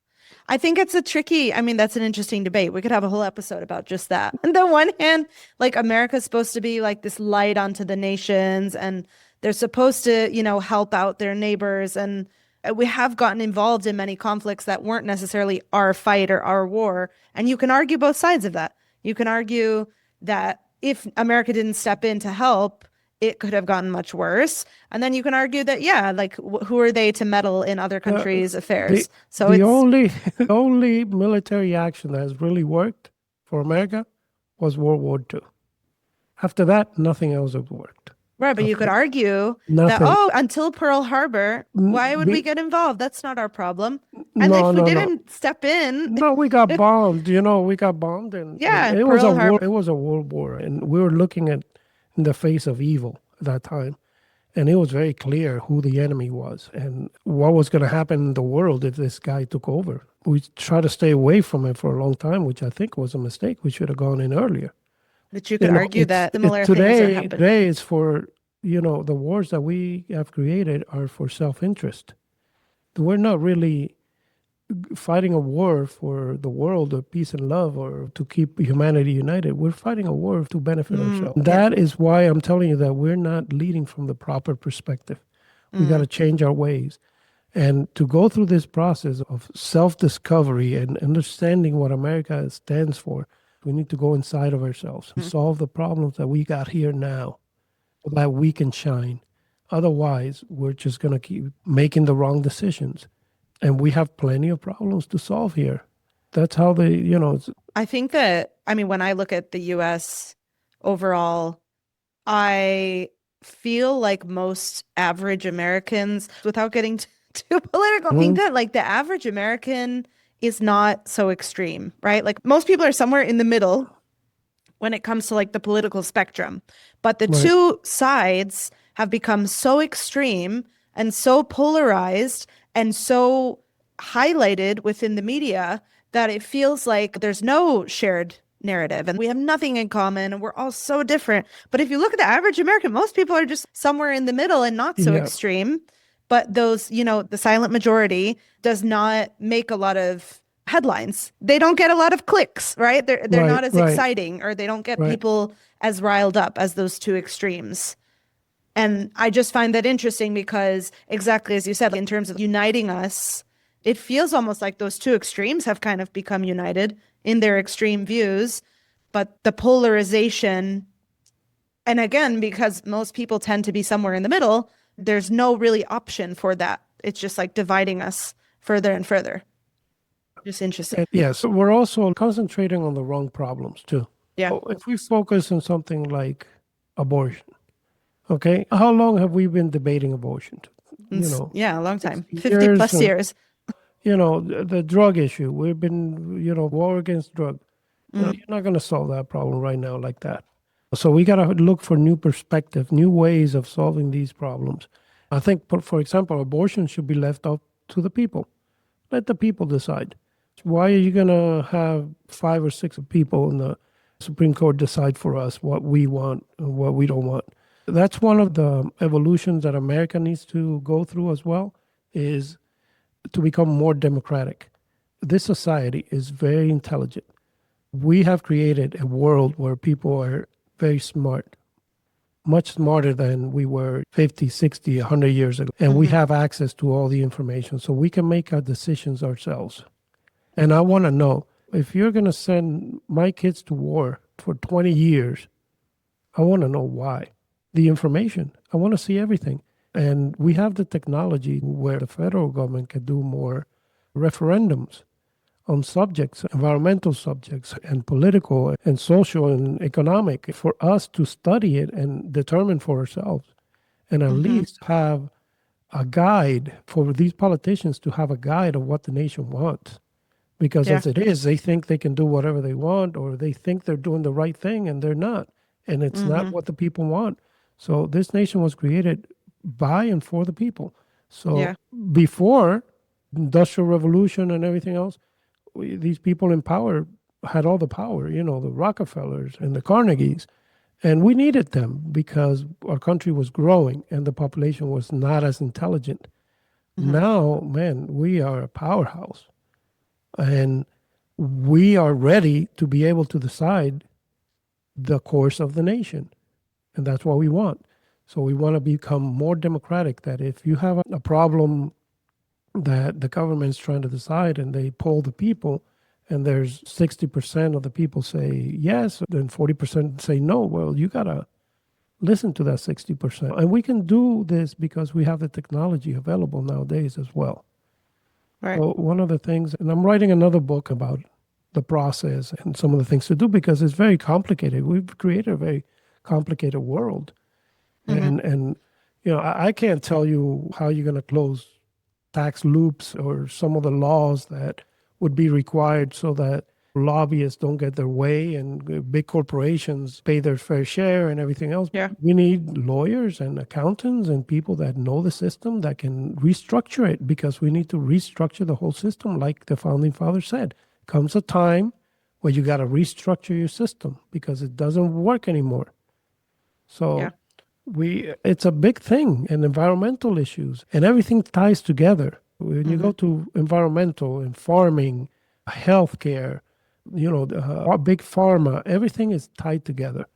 I think it's that's an interesting debate. We could have a whole episode about just that. On the one hand, like America's supposed to be like this light onto the nations, and they're supposed to, help out their neighbors. And we have gotten involved in many conflicts that weren't necessarily our fight or our war. And you can argue both sides of that. You can argue that if America didn't step in to help, it could have gotten much worse. And then you can argue that, who are they to meddle in other countries' affairs? The only military action that has really worked for America was World War II. After that, nothing else has worked. Right, but you could argue Nothing. that, until Pearl Harbor, why would we get involved? That's not our problem. And if we didn't step in... No, we got bombed, we got bombed. And it was a world war. And we were looking in the face of evil at that time. And it was very clear who the enemy was and what was going to happen in the world if this guy took over. We tried to stay away from it for a long time, which I think was a mistake. We should have gone in earlier. But you could argue that similar things are happening. Today is for, the wars that we have created are for self-interest. We're not really fighting a war for the world or peace and love or to keep humanity united. We're fighting a war to benefit ourselves. That is why I'm telling you that we're not leading from the proper perspective. We got to change our ways. And to go through this process of self-discovery and understanding what America stands for, we need to go inside of ourselves and solve the problems that we got here now so that we can shine. Otherwise, we're just going to keep making the wrong decisions. And we have plenty of problems to solve here. That's how I think that, when I look at the U.S. overall, I feel like most average Americans, without getting too political, I think that like the average American is not so extreme, right? Like most people are somewhere in the middle when it comes to like the political spectrum. But the two sides have become so extreme and so polarized and so highlighted within the media that it feels like there's no shared narrative and we have nothing in common and we're all so different. But if you look at the average American, most people are just somewhere in the middle and not so extreme. But those, the silent majority does not make a lot of headlines. They don't get a lot of clicks, right? They're not as exciting, or they don't get people as riled up as those two extremes. And I just find that interesting because exactly as you said, in terms of uniting us, it feels almost like those two extremes have kind of become united in their extreme views. But the polarization, and again, because most people tend to be somewhere in the middle, there's no really option for that. It's just like dividing us further and further. Just interesting. So we're also concentrating on the wrong problems too. Yeah. So if we focus on something like abortion, okay, how long have we been debating abortion? A long time, 50 plus years. The drug issue. We've been, war against drug. You're not going to solve that problem right now like that. So we got to look for new perspective, new ways of solving these problems. I think, for example, abortion should be left up to the people. Let the people decide. Why are you going to have 5 or 6 people Supreme Court decide for us what we want and what we don't want. That's one of the evolutions that America needs to go through as well, is to become more democratic. This society is very intelligent. We have created a world where people are very smart, much smarter than we were 50, 60, 100 years ago. And we have access to all the information, so we can make our decisions ourselves. And I want to know, if you're going to send my kids to war for 20 years, I want to know why. The information. I want to see everything. And we have the technology where the federal government can do more referendums on subjects, environmental subjects, and political and social and economic, for us to study it and determine for ourselves. And at least have a guide for these politicians, to have a guide of what the nation wants. Because as it is, they think they can do whatever they want, or they think they're doing the right thing and they're not. And it's not what the people want. So this nation was created by and for the people. So before Industrial Revolution and everything else, these people in power had all the power, the Rockefellers and the Carnegies. And we needed them because our country was growing and the population was not as intelligent. Now, man, we are a powerhouse. And we are ready to be able to decide the course of the nation. And that's what we want. So we want to become more democratic, that if you have a problem that the government's trying to decide and they poll the people and there's 60% of the people say yes, then 40% say no, well, you got to listen to that 60%. And we can do this because we have the technology available nowadays as well. Right. So one of the things, and I'm writing another book about the process and some of the things to do, because it's very complicated. We've created a very complicated world. And I can't tell you how you're going to close tax loops or some of the laws that would be required so that lobbyists don't get their way and big corporations pay their fair share and everything else. Yeah. We need lawyers and accountants and people that know the system that can restructure it, because we need to restructure the whole system. Like the founding fathers said, comes a time where you got to restructure your system because it doesn't work anymore. So it's a big thing, and environmental issues and everything ties together. When you go to environmental and farming, healthcare, big pharma, everything is tied together.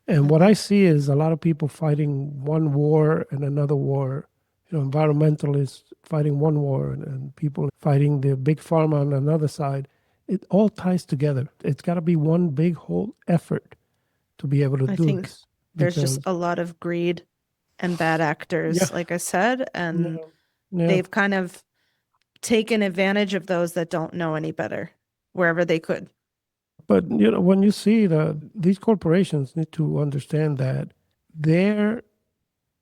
And what I see is a lot of people fighting one war and another war. Environmentalists fighting one war and people fighting the big pharma on another side. It all ties together. It's got to be one big whole effort to be able to do this. There's just a lot of greed and bad actors, like I said, and they've kind of taken advantage of those that don't know any better wherever they could. But, when you see these corporations need to understand that their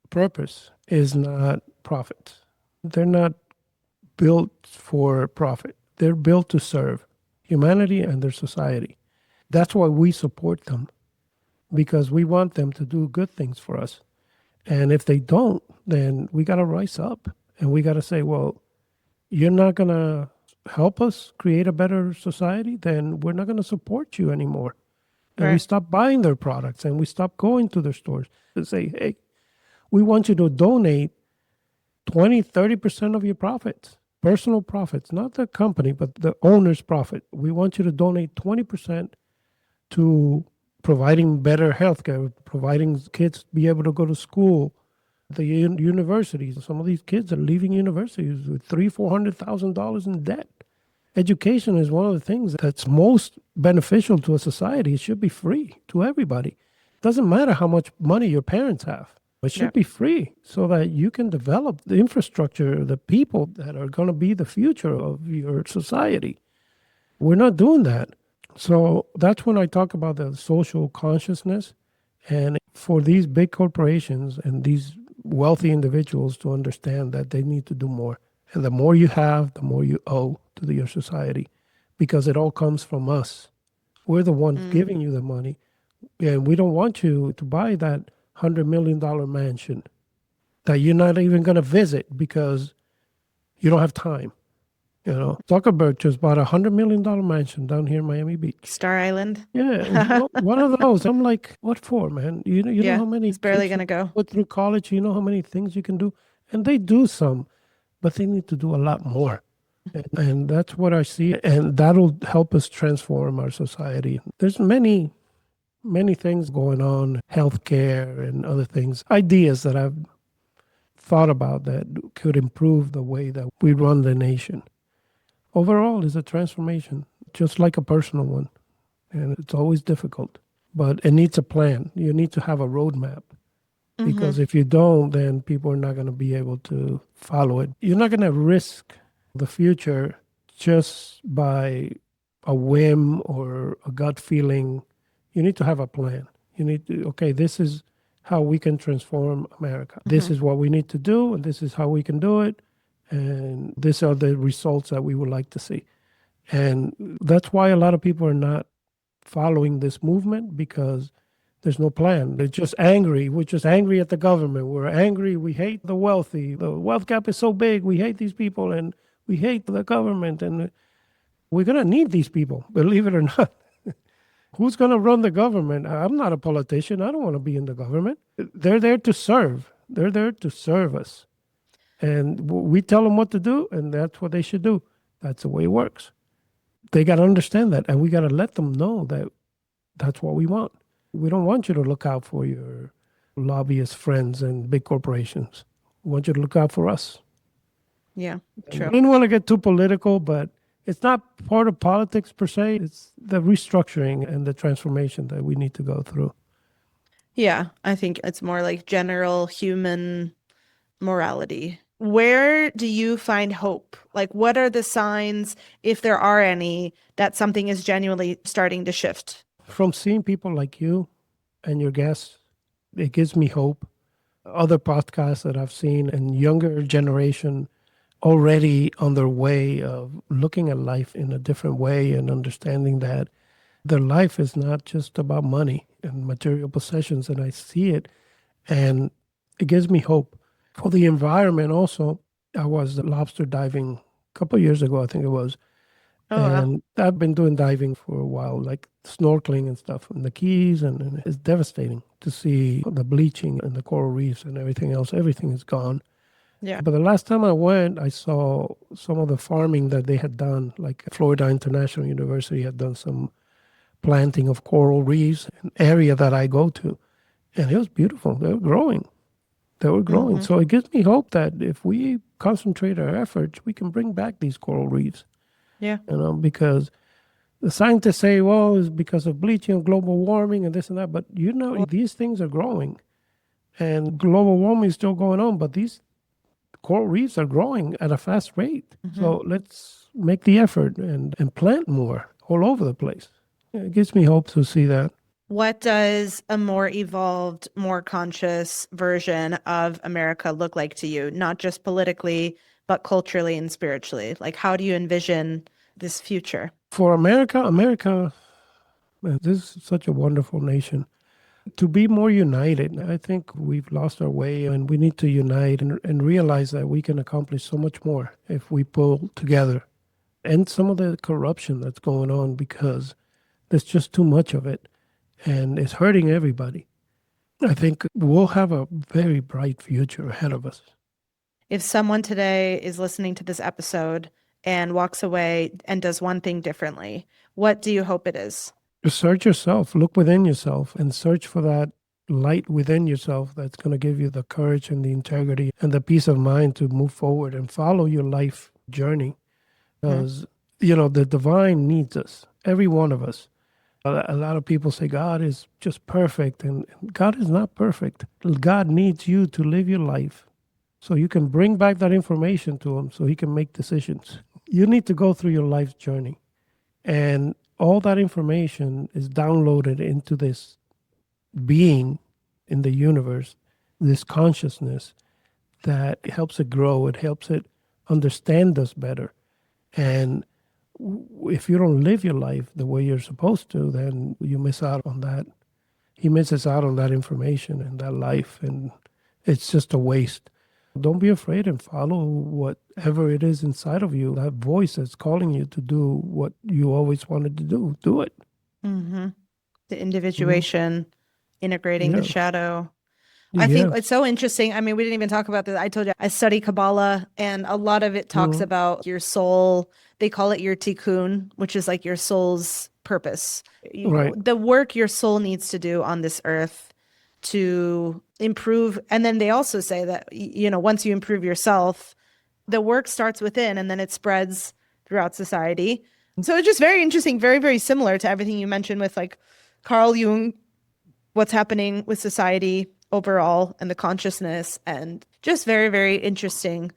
purpose is not profit. They're not built for profit. They're built to serve humanity and their society. That's why we support them, because we want them to do good things for us. And if they don't, then we got to rise up and we got to say, well, you're not going to help us create a better society, then we're not going to support you anymore. And we stop buying their products and we stop going to their stores and say, hey, we want you to donate 20, 30% of your profits, personal profits, not the company, but the owner's profit. We want you to donate 20% to providing better healthcare, providing kids be able to go to school, the universities. Some of these kids are leaving universities with $300,000-$400,000 in debt. Education is one of the things that's most beneficial to a society. It should be free to everybody. It doesn't matter how much money your parents have. It should be free so that you can develop the infrastructure, the people that are going to be the future of your society. We're not doing that. So that's when I talk about the social consciousness. And for these big corporations and these wealthy individuals to understand that they need to do more. And the more you have, the more you owe to your society, because it all comes from us. We're the ones giving you the money. And we don't want you to buy that $100 million mansion that you're not even going to visit because you don't have time. Zuckerberg just bought $100 million mansion down here in Miami Beach. Star Island. Yeah, one of those. I'm like, what for, man? You know Yeah, how many it's barely kids going to you go. put through college? You know how many things you can do? And they do some, but they need to do a lot more. And that's what I see. And that'll help us transform our society. There's many things going on, healthcare and other things, ideas that I've thought about that could improve the way that we run the nation. Overall, is a transformation, just like a personal one. And it's always difficult, but it needs a plan. You need to have a roadmap, because if you don't, then people are not going to be able to follow it. You're not going to risk the future just by a whim or a gut feeling. You need to have a plan. You need to, okay, this is how we can transform America. This is what we need to do, and this is how we can do it. And these are the results that we would like to see. And that's why a lot of people are not following this movement, because there's no plan. They're just angry. We're just angry at the government. We're angry. We hate the wealthy. The wealth gap is so big. We hate these people and we hate the government. And we're going to need these people, believe it or not. Who's going to run the government? I'm not a politician. I don't want to be in the government. They're there to serve. They're there to serve us. And we tell them what to do, and that's what they should do. That's the way it works. They got to understand that, and we got to let them know that that's what we want. We don't want you to look out for your lobbyist friends and big corporations. We want you to look out for us. Yeah, I true. didn't want to get too political, but it's not part of politics per se. It's the restructuring and the transformation that we need to go through. Yeah, I think it's more like general human morality. Where do you find hope? Like, what are the signs, if there are any, that something is genuinely starting to shift? From seeing people like you and your guests, it gives me hope. Other podcasts that I've seen and younger generation already on their way of looking at life in a different way and understanding that their life is not just about money and material possessions. And I see it, and it gives me hope. For the environment also, I was lobster diving a couple of years ago, I think it was. Oh, wow. And I've been doing diving for a while, like snorkeling and stuff in the Keys, and it's devastating to see the bleaching and the coral reefs and everything else. Everything is gone. Yeah. But the last time I went, I saw some of the farming that they had done, like Florida International University had done some planting of coral reefs, an area that I go to. And it was beautiful. They were growing. They were growing. So it gives me hope that if we concentrate our efforts, we can bring back these coral reefs. Yeah. Because the scientists say, well, it's because of bleaching and global warming and this and that. But these things are growing. And global warming is still going on, but these coral reefs are growing at a fast rate. So let's make the effort and plant more all over the place. It gives me hope to see that. What does a more evolved, more conscious version of America look like to you? Not just politically, but culturally and spiritually. Like, how do you envision this future? For America, man, this is such a wonderful nation. To be more united, I think we've lost our way, and we need to unite and realize that we can accomplish so much more if we pull together. And some of the corruption that's going on, because there's just too much of it, and it's hurting everybody. I think we'll have a very bright future ahead of us. If someone today is listening to this episode and walks away and does one thing differently, what do you hope it is? Just search yourself, look within yourself, and search for that light within yourself that's going to give you the courage and the integrity and the peace of mind to move forward and follow your life journey. Because, the divine needs us, every one of us. A lot of people say God is just perfect, and God is not perfect. God needs you to live your life so you can bring back that information to him so he can make decisions. You need to go through your life's journey, and all that information is downloaded into this being in the universe, this consciousness that helps it grow. It helps it understand us better. And if you don't live your life the way you're supposed to, then you miss out on that. He misses out on that information and that life, and it's just a waste. Don't be afraid and follow whatever it is inside of you, that voice that's calling you to do what you always wanted to do. Do it. Mm-hmm. The Mhm. individuation, integrating the Yes. shadow. I think it's Yes. so interesting. I mean, we didn't even talk about this. I told you I study Kabbalah, and a lot of it talks Mhm. about your soul. They call it your tikkun, which is like your soul's purpose. Right. The work your soul needs to do on this earth to improve. And then they also say that, once you improve yourself, the work starts within and then it spreads throughout society. So it's just very interesting, very, very similar to everything you mentioned with like Carl Jung, what's happening with society overall and the consciousness, and just very, very interesting.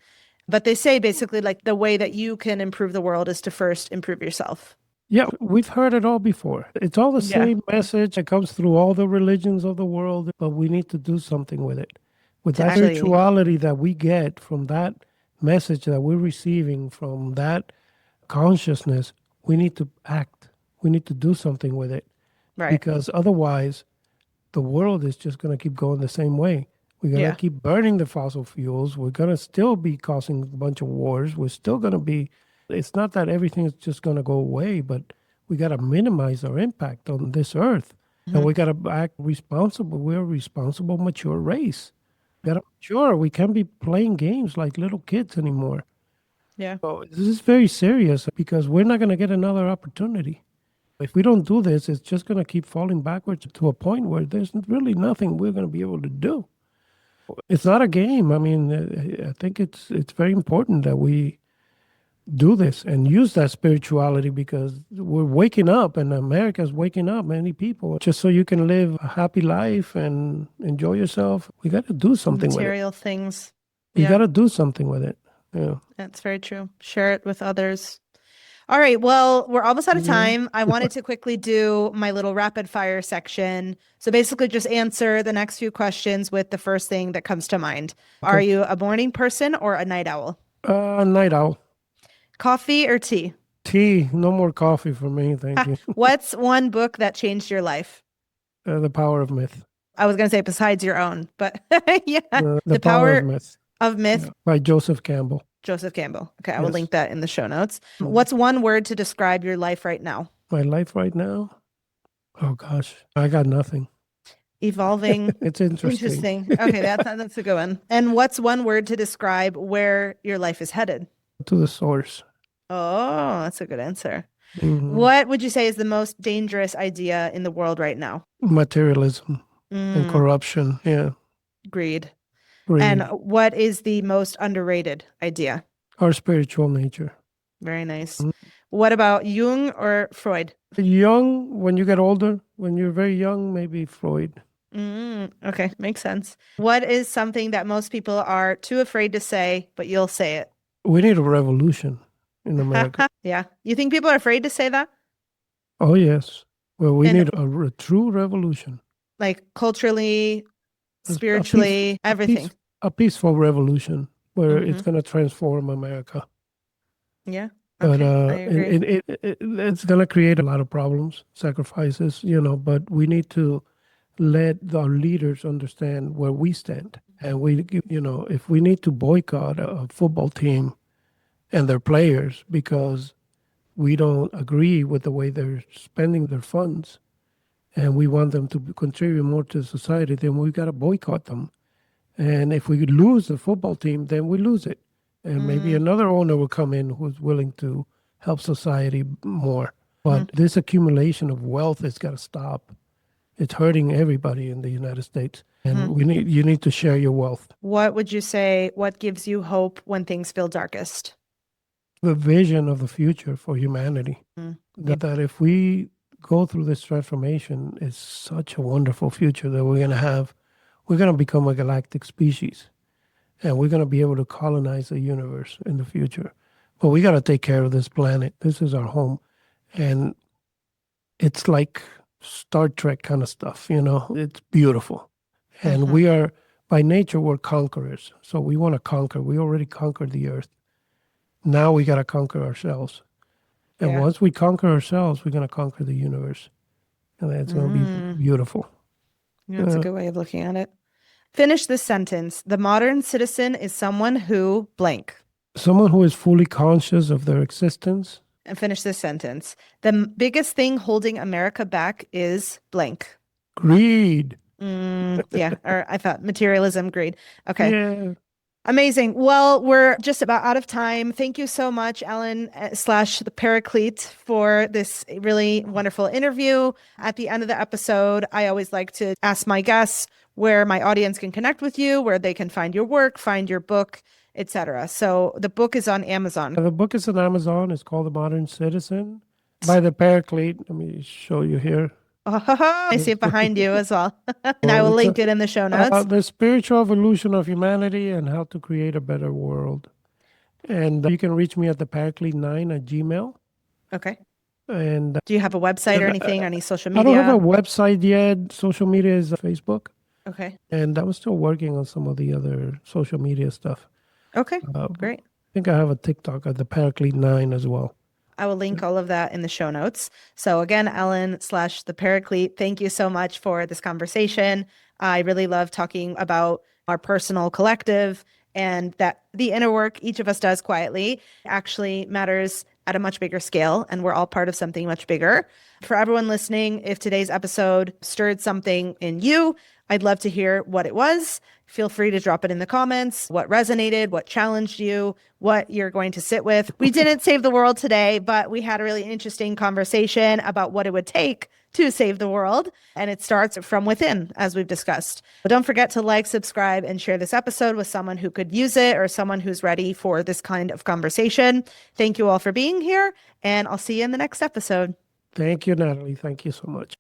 But they say basically like the way that you can improve the world is to first improve yourself. Yeah, we've heard it all before. It's all the Yeah, same message that comes through all the religions of the world, but we need to do something with it. With to that actually, spirituality that we get from that message that we're receiving from that consciousness, we need to act. We need to do something with it right. because otherwise, the world is just going to keep going the same way. We're going to Yeah. keep burning the fossil fuels. We're going to still be causing a bunch of wars. We're still going to be, it's not that everything is just going to go away, but we got to minimize our impact on this earth. And Hmm. we got to act responsible. We're a responsible, mature race. We got to mature. We can't be playing games like little kids anymore. Yeah. So this is very serious because we're not going to get another opportunity. If we don't do this, it's just going to keep falling backwards to a point where there's really nothing we're going to be able to do. It's not a game. I mean, I think it's very important that we do this and use that spirituality because we're waking up and America's waking up, many people, just so you can live a happy life and enjoy yourself. We got to do something with it. Material things. You got Yeah, to do something with it. Yeah. that's very true. Share it with others. All right. Well, we're almost out of Yeah. time. I wanted to quickly do my little rapid fire section. So basically, just answer the next few questions with the first thing that comes to mind. Are Okay. you a morning person or a night owl? Night owl. Coffee or tea? Tea. No more coffee for me. Thank you. What's one book that changed your life? The Power of Myth. I was going to say besides your own, but yeah, The The Power of Power Myth. of Myth, Yeah. By Joseph Campbell. Joseph Campbell. Okay, I will Yes. link that in the show notes. Mhm. What's one word to describe your life right now? My life right now. Oh gosh, I got nothing. Evolving. It's interesting. Interesting. Okay, that's a good one. And what's one word to describe where your life is headed? To the source. Oh, that's a good answer. Hmm. What would you say is the most dangerous idea in the world right now? Materialism and Mm, corruption. Yeah. greed. And Greed. what is the most underrated idea? Our spiritual nature. Very nice. Mhm. What about Jung or Freud? Young, when you get older, when you're very young, maybe Freud. Okay, makes sense. What is something that most people are too afraid to say, but you'll say it? We need a revolution in America. Yeah. You think people are afraid to say that? Oh, yes. Well, we And need a true revolution. like culturally, A peace, spiritually, a peace, everything. a peaceful revolution where it's Hmm. going to transform America. Yeah. But Okay. I agree. it's going to create a lot of problems, sacrifices, but we need to let our leaders understand where we stand. And if we need to boycott a football team and their players because we don't agree with the way they're spending their funds and we want them to contribute more to society, then we got to boycott them. And if we lose the football team, then we lose it. And maybe Mm-hmm. another owner will come in who's willing to help society more. But this accumulation of wealth has got to stop. It's hurting everybody in the United States. Hmm. And you need to share your wealth. What would you say, what gives you hope when things feel darkest? The vision of the future for humanity. Mm. That if we go through this transformation, it's such a wonderful future that we're going to have. We're going to become a galactic species. And we're going to be able to colonize the universe in the future. But we got to take care of this planet. This is our home. And it's like Star Trek kind of stuff, It's beautiful. And Hmm. we are, by nature, we're conquerors. So we want to conquer. We already conquered the earth. Now we got to conquer ourselves. And Yeah. once we conquer ourselves, we're going to conquer the universe. And it's going to be Mm. beautiful. Yeah, that's a Yeah. good way of looking at it. Finish this sentence. The modern citizen is someone who blank. Someone who is fully conscious of their existence. And finish this sentence. The biggest thing holding America back is blank. Greed. Yeah, or I thought materialism, greed. Okay. Yeah. Amazing. Well, we're just about out of time. Thank you so much, Ellen slash the Paraclete, for this really wonderful interview. At the end of the episode, I always like to ask my guests where my audience can connect with you, where they can find your work, find your book, etc. So the book is on Amazon. The book is on Amazon. It's called The Modern Citizen by the Paraclete. Let me show you here. I see it behind you as well. And I will link it in the show notes. The spiritual evolution of humanity and how to create a better world. And you can reach me at the Paraclete9@gmail.com. Okay. And do you have a website or anything, or any social media? I don't have a website yet. Social media is Facebook. Okay. And I was still working on some of the other social media stuff. Okay, great. I think I have a TikTok at the Paraclete9 as well. I will link all of that in the show notes. So again, Ellen slash the Paraclete, thank you so much for this conversation. I really love talking about our personal collective, and that the inner work each of us does quietly actually matters at a much bigger scale, and we're all part of something much bigger. For everyone listening, if today's episode stirred something in you, I'd love to hear what it was. Feel free to drop it in the comments, what resonated, what challenged you, what you're going to sit with. We didn't save the world today, but we had a really interesting conversation about what it would take to save the world. And it starts from within, as we've discussed. But don't forget to like, subscribe, and share this episode with someone who could use it, or someone who's ready for this kind of conversation. Thank you all for being here, and I'll see you in the next episode. Thank you, Natalie. Thank you so much.